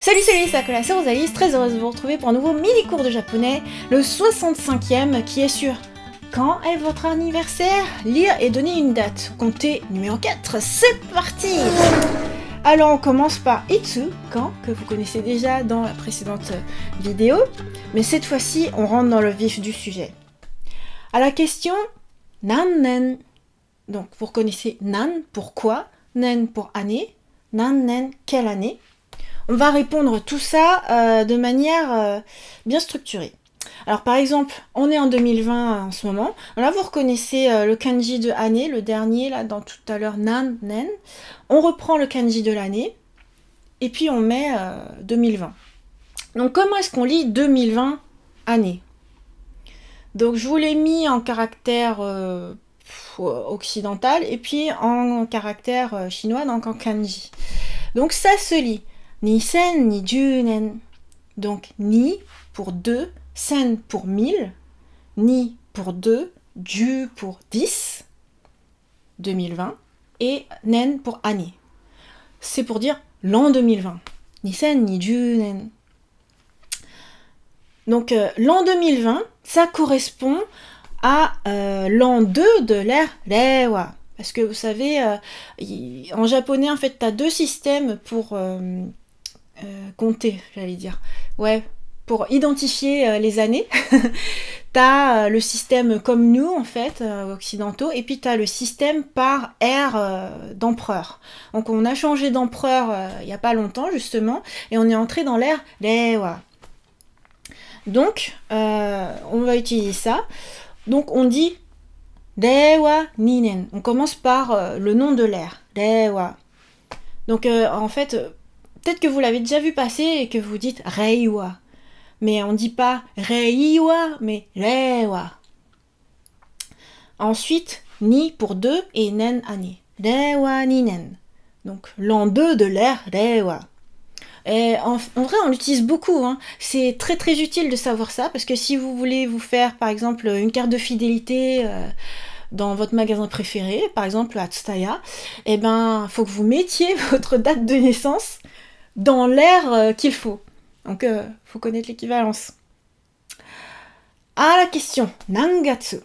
Salut, c'est Sakura, c'est Rosalie, très heureuse de vous retrouver pour un nouveau mini-cours de japonais, le 65e qui est sur quand est votre anniversaire? Lire et donner une date. Comptez numéro 4, c'est parti! Alors on commence par Itsu, quand, que vous connaissez déjà dans la précédente vidéo, mais cette fois-ci on rentre dans le vif du sujet. À la question Nannen, donc vous reconnaissez Nan, pourquoi, Nen pour année, Nannen, quelle année? On va répondre tout ça de manière bien structurée. Alors par exemple, on est en 2020 en ce moment. Là, vous reconnaissez le kanji de année, le dernier, là, dans tout à l'heure, nan, nen. On reprend le kanji de l'année, et puis on met 2020. Donc comment est-ce qu'on lit 2020 année? Donc je vous l'ai mis en caractère occidental, et puis en caractère chinois, donc en kanji. Donc ça se lit Nisen ni junen. Donc ni pour 2, sen pour 1000, ni pour 2, ju pour 10, 2020, et nen pour année. C'est pour dire l'an 2020. Nisen ni junen. Donc l'an 2020, ça correspond à l'an 2 de l'ère Reiwa. Parce que vous savez, en japonais, en fait, tu as deux systèmes pour compter, j'allais dire. Ouais, pour identifier les années. Tu as le système comme nous, en fait, occidentaux, et puis tu as le système par ère d'empereur. Donc on a changé d'empereur il n'y a pas longtemps, justement, et on est entré dans l'ère Reiwa. Donc, on va utiliser ça. Donc on dit Reiwa Ninen. On commence par le nom de l'ère. Reiwa. Donc en fait, peut-être que vous l'avez déjà vu passer et que vous dites Reiwa. Mais on ne dit pas Reiwa, mais Reiwa. Ensuite, ni pour 2 et nen année. Reiwa Ninen. Donc l'an 2 de l'ère Reiwa. Et en vrai, on l'utilise beaucoup. Hein. C'est très très utile de savoir ça parce que si vous voulez vous faire par exemple une carte de fidélité dans votre magasin préféré, par exemple à Tsutaya, eh ben, faut que vous mettiez votre date de naissance dans l'ère qu'il faut. Donc, faut connaître l'équivalence. À la question, Nangatsu.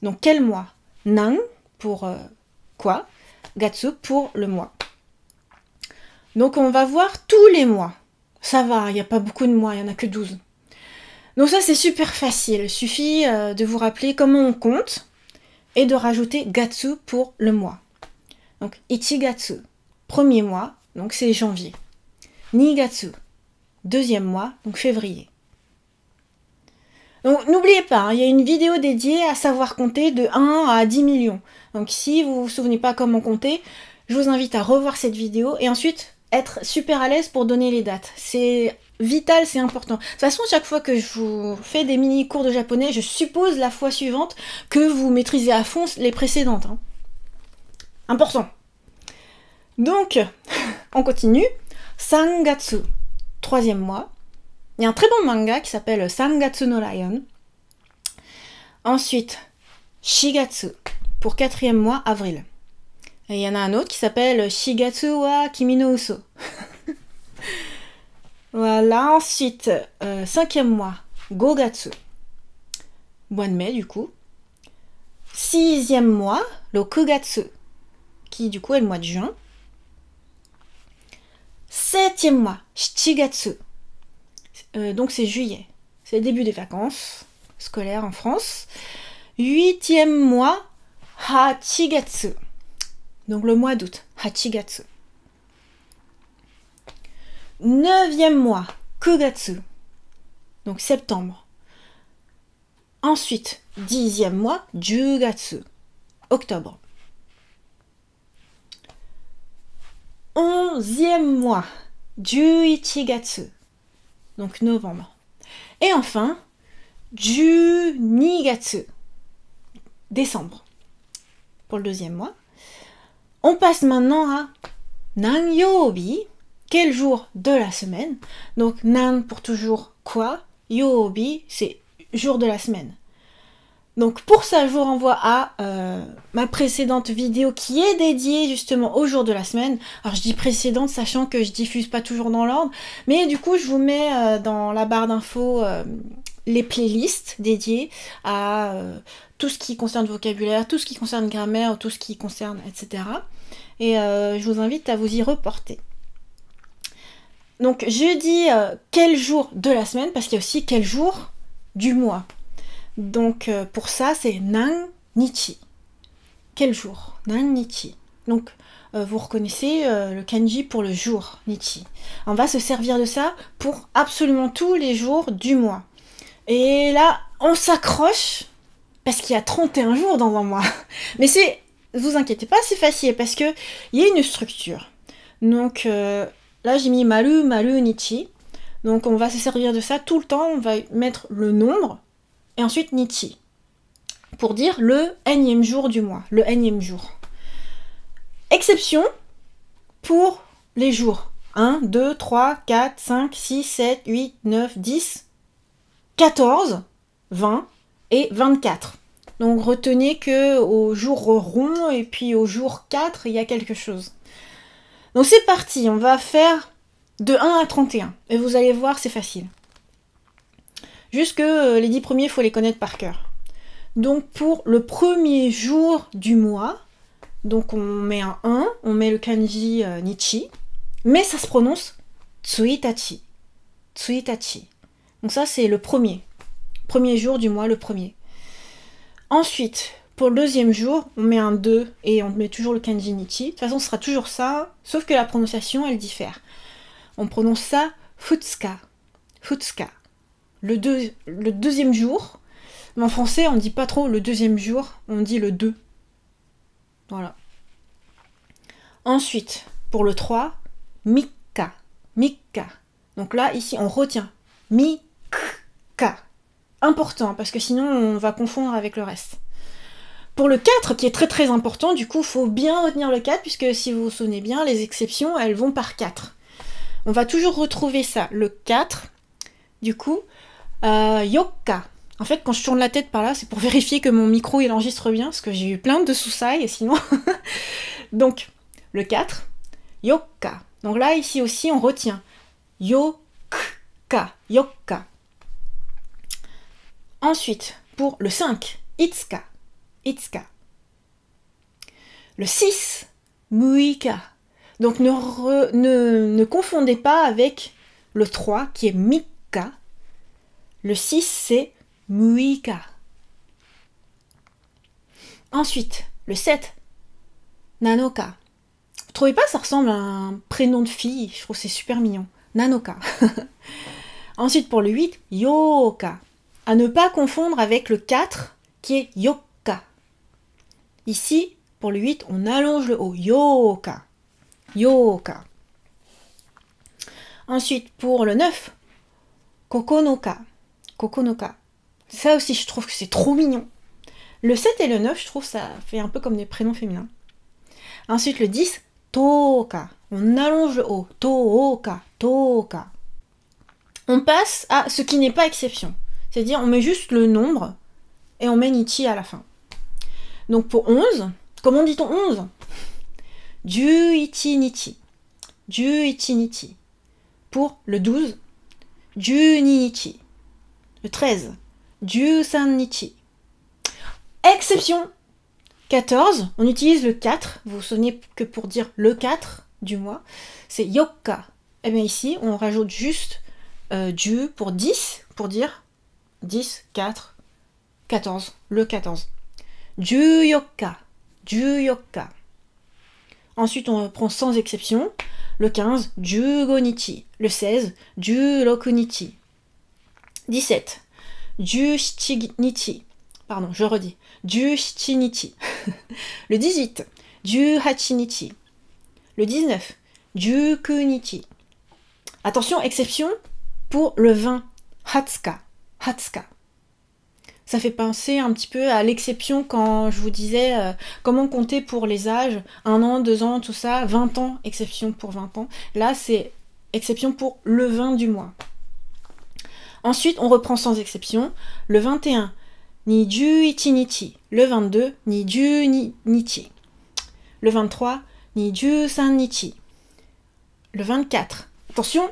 Donc, quel mois? Nan pour quoi? Gatsu pour le mois. Donc, on va voir tous les mois. Ça va, il n'y a pas beaucoup de mois, il n'y en a que 12. Donc ça, c'est super facile. Il suffit de vous rappeler comment on compte et de rajouter Gatsu pour le mois. Donc, Ichigatsu, premier mois, donc c'est janvier. Nigatsu, deuxième mois, donc février. Donc n'oubliez pas, hein, il y a une vidéo dédiée à savoir compter de 1 à 10 millions. Donc si vous ne vous souvenez pas comment compter, je vous invite à revoir cette vidéo et ensuite être super à l'aise pour donner les dates. C'est vital, c'est important. De toute façon, chaque fois que je vous fais des mini-cours de japonais, je suppose la fois suivante que vous maîtrisez à fond les précédentes. Hein. Important. Donc, on continue. Sangatsu, troisième mois. Il y a un très bon manga qui s'appelle Sangatsu no Lion. Ensuite, Shigatsu, pour quatrième mois, avril. Et il y en a un autre qui s'appelle Shigatsu wa Kimi no Uso. Voilà, ensuite, cinquième mois, Gogatsu. Mois de mai, du coup. Sixième mois, Rokugatsu, qui du coup est le mois de juin. Septième mois, Shichigatsu. Donc c'est juillet. C'est le début des vacances scolaires en France. Huitième mois, Hachigatsu. Donc le mois d'août, Hachigatsu. Neuvième mois, Kugatsu. Donc septembre. Ensuite, dixième mois, Jugatsu. Octobre. Onzième mois, Juichigatsu. Donc novembre. Et enfin, Junigatsu. Décembre. Pour le deuxième mois. On passe maintenant à Nanyobi. Quel jour de la semaine? Donc nan pour toujours quoi? Yobi, c'est jour de la semaine. Donc pour ça, je vous renvoie à ma précédente vidéo qui est dédiée justement au jour de la semaine. Alors je dis précédente, sachant que je diffuse pas toujours dans l'ordre, mais du coup je vous mets dans la barre d'infos les playlists dédiées à tout ce qui concerne vocabulaire, tout ce qui concerne grammaire, tout ce qui concerne etc. Et je vous invite à vous y reporter. Donc je dis quel jour de la semaine, parce qu'il y a aussi quel jour du mois. Donc pour ça c'est nan nichi. Quel jour? Nan nichi. Donc vous reconnaissez le kanji pour le jour, nichi. On va se servir de ça pour absolument tous les jours du mois. Et là on s'accroche parce qu'il y a 31 jours dans un mois. Mais c'est, ne vous inquiétez pas, c'est facile parce que il y a une structure. Donc là j'ai mis maru, maru, nichi. Donc on va se servir de ça tout le temps, on va mettre le nombre. Et ensuite nichi, pour dire le énième jour du mois, le énième jour. Exception pour les jours 1, 2, 3, 4, 5, 6, 7, 8, 9, 10, 14, 20 et 24. Donc retenez que au jour rond et puis au jour 4, il y a quelque chose. Donc c'est parti, on va faire de 1 à 31. Et vous allez voir, c'est facile. Juste que les 10 premiers, il faut les connaître par cœur. Donc pour le premier jour du mois, donc on met un 1, on met le kanji nichi, mais ça se prononce tsuitachi. Tsuitachi. Donc ça c'est le premier. Premier jour du mois, le premier. Ensuite, pour le deuxième jour, on met un 2 et on met toujours le kanji nichi. De toute façon, ce sera toujours ça, sauf que la prononciation, elle diffère. On prononce ça futsuka. Futsuka. Le deuxième jour, mais en français on ne dit pas trop le deuxième jour, on dit le 2. Voilà. Ensuite, pour le 3, mikka. Mikka. Donc là, ici, on retient. Mikka. Important, parce que sinon on va confondre avec le reste. Pour le 4, qui est très très important, du coup, il faut bien retenir le 4, puisque si vous vous souvenez bien, les exceptions, elles vont par 4. On va toujours retrouver ça, le 4, du coup, yokka. En fait, quand je tourne la tête par là, c'est pour vérifier que mon micro il enregistre bien, parce que j'ai eu plein de soussailles, et sinon... Donc, le 4, yokka. Donc là, ici aussi, on retient. Yokka, yokka. Ensuite, pour le 5, itsuka, itsuka. Le 6, muika. Donc ne confondez pas avec le 3, qui est mikka. Le 6, c'est muika. Ensuite, le 7, nanoka. Vous trouvez pas, ça ressemble à un prénom de fille? Je trouve que c'est super mignon. Nanoka. Ensuite, pour le 8, yoka. À ne pas confondre avec le 4, qui est yokka. Ici, pour le 8, on allonge le O. Yoka. Yoka. Ensuite, pour le 9, kokonoka. Kokonoka. Ça aussi, je trouve que c'est trop mignon. Le 7 et le 9, je trouve ça fait un peu comme des prénoms féminins. Ensuite, le 10, toka. On allonge le O. Toka. Toka. On passe à ce qui n'est pas exception. C'est-à-dire, on met juste le nombre et on met nichi à la fin. Donc pour 11, comment dit-on 11? Juichi nichi. Juichi nichi. Pour le 12, Juni nichi. Le 13, Jusan nichi. Exception 14, on utilise le 4. Vous vous souvenez que pour dire le 4 du mois, c'est yokka. Et bien ici, on rajoute juste ju pour 10, pour dire 10, 4, 14, le 14. Juyokka, juyokka. Ensuite, on reprend sans exception. Le 15, Jugonichi. Le 16, Jurokunichi. 17, Jushitinichi. Pardon, je redis. Jushitinichi. Le 18, Juhachinichi. Le 19, Jukunichi. Attention, exception pour le 20, Hatsuka. Hatsuka. Ça fait penser un petit peu à l'exception quand je vous disais comment compter pour les âges, 1 an, 2 ans, tout ça, 20 ans, exception pour 20 ans. Là, c'est exception pour le 20 du mois. Ensuite, on reprend sans exception. Le 21, 21日. Le 22, 22日. Le 23, 23日. Le 24. Attention,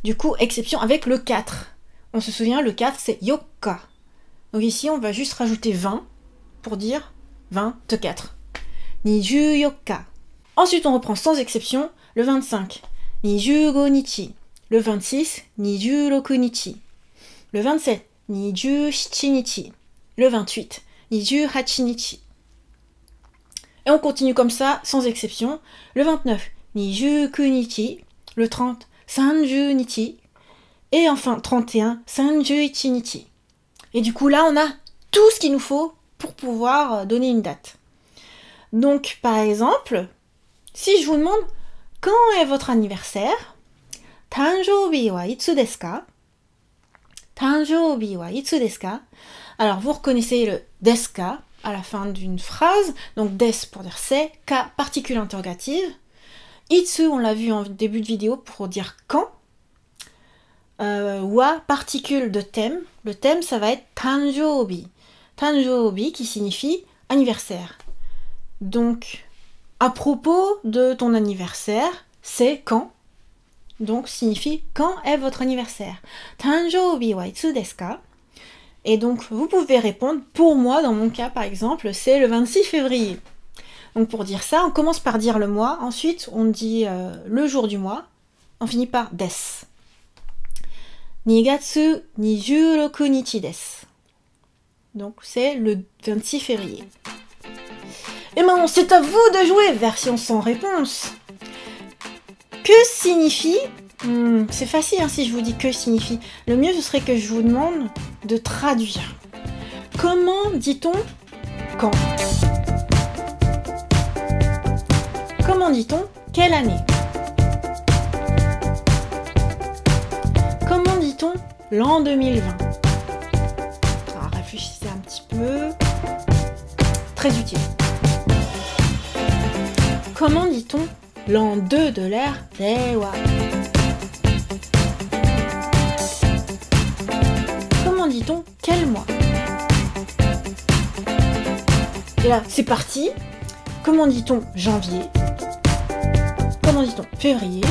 du coup, exception avec le 4. On se souvient, le 4, c'est yokka. Donc ici, on va juste rajouter 20 pour dire 24. 24. Ensuite, on reprend sans exception le 25. 25日. Le 26, 26日. Le 27, 27日. Le 28, 28日. Et on continue comme ça, sans exception. Le 29, 29日. Le 30, 30日. Et enfin, 31, 31日. Et du coup, là, on a tout ce qu'il nous faut pour pouvoir donner une date. Donc, par exemple, si je vous demande quand est votre anniversaire, Tanjoubi wa itsu desu ka? Tanjoubi wa itsu desu ka? Alors, vous reconnaissez le desu ka à la fin d'une phrase. Donc, des pour dire c'est, ka, particule interrogative. Itsu, on l'a vu en début de vidéo pour dire quand. Wa, particule de thème. Le thème, ça va être Tanjoubi. Tanjoubi qui signifie anniversaire. Donc, à propos de ton anniversaire, c'est quand. Donc, signifie quand est votre anniversaire. Tanjoubi wa itsu desu ka? Et donc, vous pouvez répondre, pour moi, dans mon cas, par exemple, c'est le 26 février. Donc, pour dire ça, on commence par dire le mois, ensuite, on dit le jour du mois, on finit par des. 2月26日です. Donc, c'est le 26 février. Et maintenant, c'est à vous de jouer, version sans réponse. Que signifie... c'est facile hein, si je vous dis que signifie. Le mieux, ce serait que je vous demande de traduire. Comment dit-on quand? Comment dit-on quelle année? Comment dit-on l'an 2020? Alors, réfléchissez un petit peu. Très utile. Comment dit-on l'an 2 de l'ère Reiwa? Comment dit-on quel mois? Et là, c'est parti. Comment dit-on janvier? Comment dit-on février?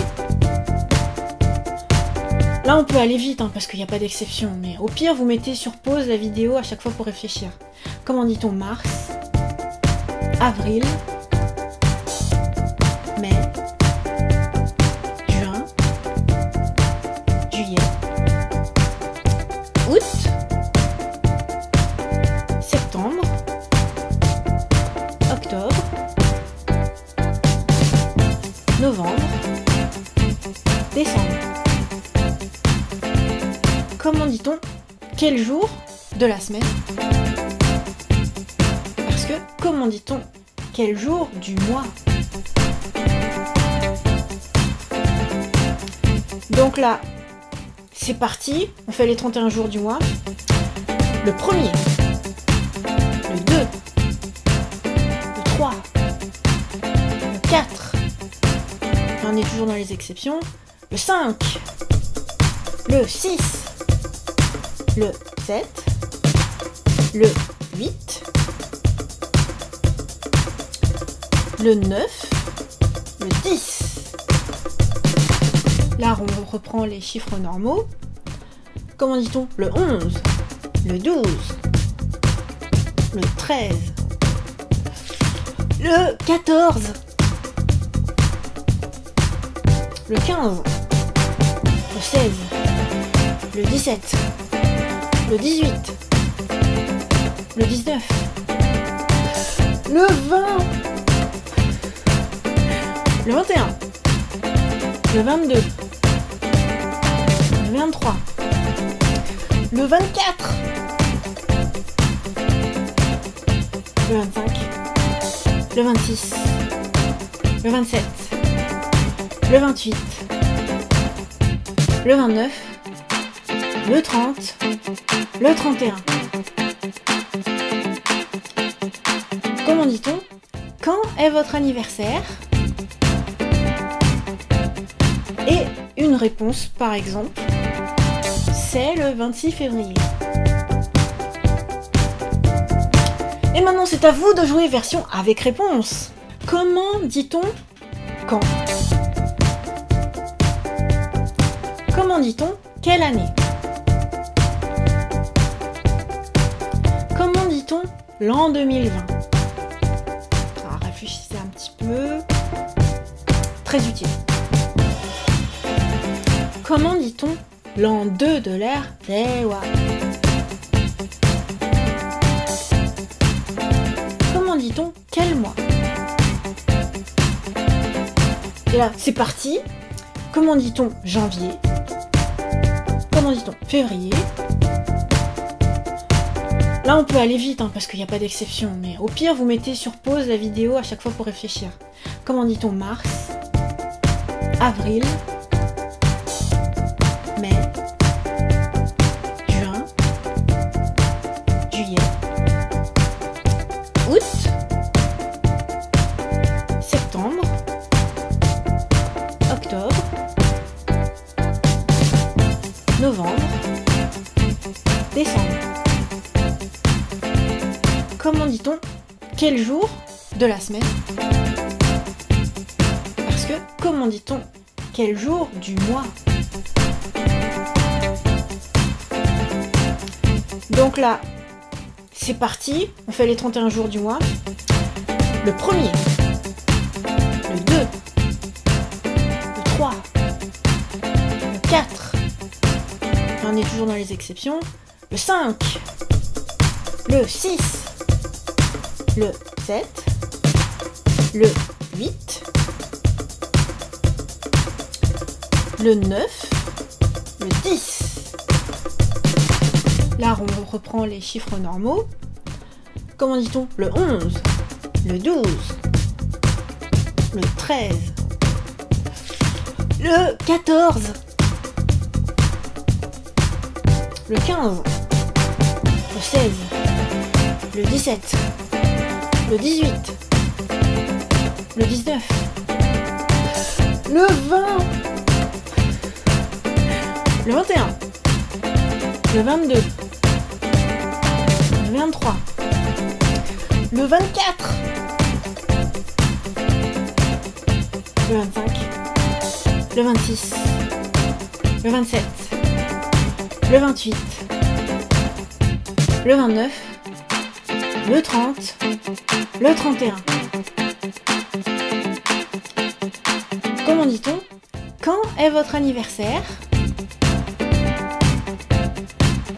Là, on peut aller vite, hein, parce qu'il n'y a pas d'exception. Mais au pire, vous mettez sur pause la vidéo à chaque fois pour réfléchir. Comment dit-on mars? Avril? Mai? Juin? Juillet? Août? Septembre? Octobre? Novembre? Décembre? Comment dit-on quel jour de la semaine? Parce que comment dit-on quel jour du mois? Donc là, c'est parti, on fait les 31 jours du mois. Le 1er, le 2, le 3, le 4, on est toujours dans les exceptions, le 5, le 6, le 7, le 8, le 9, le 10. Là, on reprend les chiffres normaux. Comment dit-on le 11, le 12, le 13, le 14, le 15, le 16, le 17, le 18, le 19, le 20, le 21, le 22, le 23, le 24, le 25, le 26, le 27, le 28, le 29, le 30, le 31. Comment dit-on quand est votre anniversaire? Et une réponse, par exemple, c'est le 26 février. Et maintenant, c'est à vous de jouer version avec réponse. Comment dit-on quand? Comment dit-on quelle année? Comment dit-on l'an 2020? Alors, réfléchissez un petit peu. Très utile. Comment dit-on l'an 2 de l'ère Reiwa? Comment dit-on quel mois? Et là, c'est parti. Comment dit-on janvier? Comment dit-on février? Là, on peut aller vite, hein, parce qu'il n'y a pas d'exception. Mais au pire, vous mettez sur pause la vidéo à chaque fois pour réfléchir. Comment dit-on mars? Avril? Mai? Juin? Juillet? Août? Septembre? Octobre? Novembre? Décembre? Comment dit-on quel jour de la semaine? Parce que comment dit-on quel jour du mois? Donc là, c'est parti, on fait les 31 jours du mois. Le 1er, le 2, le 3, le 4, on est toujours dans les exceptions, le 5, le 6, le 7, le 8, le 9, le 10. Là, on reprend les chiffres normaux. Comment dit-on le 11, le 12, le 13, le 14, le 15, le 16, le 17, le 18, le 19, le 20, le 21, le 22, le 23, le 24, le 25, le 26, le 27, le 28, le 29, le 30, le 31. Comment dit-on quand est votre anniversaire?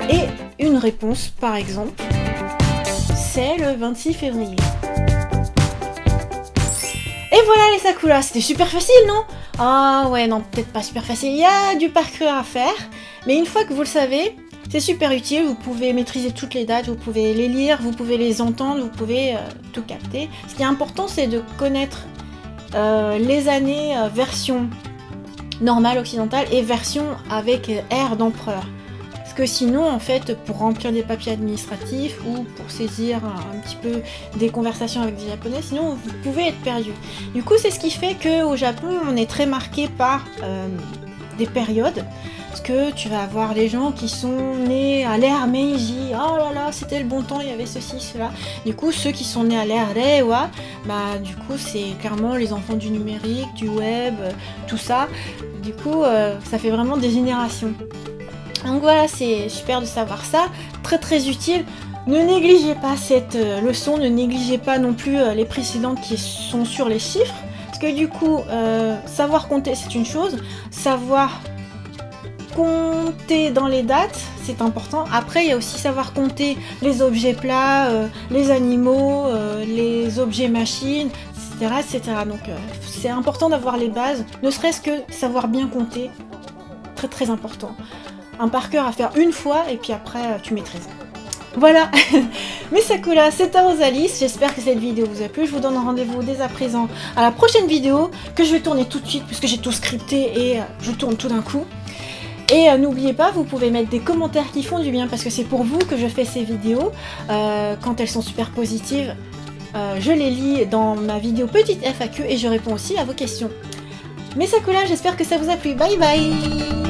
Et une réponse, par exemple, c'est le 26 février. Et voilà les Sakura, c'était super facile, non? Ah ouais, non, peut-être pas super facile, il y a du par cœur à faire, mais une fois que vous le savez, c'est super utile, vous pouvez maîtriser toutes les dates, vous pouvez les lire, vous pouvez les entendre, vous pouvez tout capter. Ce qui est important, c'est de connaître les années version normale occidentale et version avec ère d'empereur. Parce que sinon, en fait, pour remplir des papiers administratifs ou pour saisir un petit peu des conversations avec des Japonais, sinon vous pouvez être perdu. Du coup, c'est ce qui fait qu'au Japon, on est très marqué par des périodes. Parce que tu vas avoir les gens qui sont nés à l'ère Meiji, oh là là, c'était le bon temps, il y avait ceci, cela. Du coup, ceux qui sont nés à l'ère Reiwa, bah du coup, c'est clairement les enfants du numérique, du web, tout ça. Du coup, ça fait vraiment des générations. Donc voilà, c'est super de savoir ça, très très utile. Ne négligez pas cette leçon, ne négligez pas non plus les précédentes qui sont sur les chiffres. Parce que du coup, savoir compter, c'est une chose, savoir compter dans les dates, c'est important. Après, il y a aussi savoir compter les objets plats, les animaux, les objets machines, etc. etc. Donc, c'est important d'avoir les bases, ne serait-ce que savoir bien compter. Très très important. Un par cœur à faire une fois, et puis après, tu maîtrises. Voilà, mes Sakura, c'était Rosalis, j'espère que cette vidéo vous a plu, je vous donne rendez-vous dès à présent à la prochaine vidéo, que je vais tourner tout de suite, puisque j'ai tout scripté et je tourne tout d'un coup. Et n'oubliez pas, vous pouvez mettre des commentaires qui font du bien, parce que c'est pour vous que je fais ces vidéos, quand elles sont super positives, je les lis dans ma vidéo petite FAQ, et je réponds aussi à vos questions. Mes Sakura, j'espère que ça vous a plu, bye bye.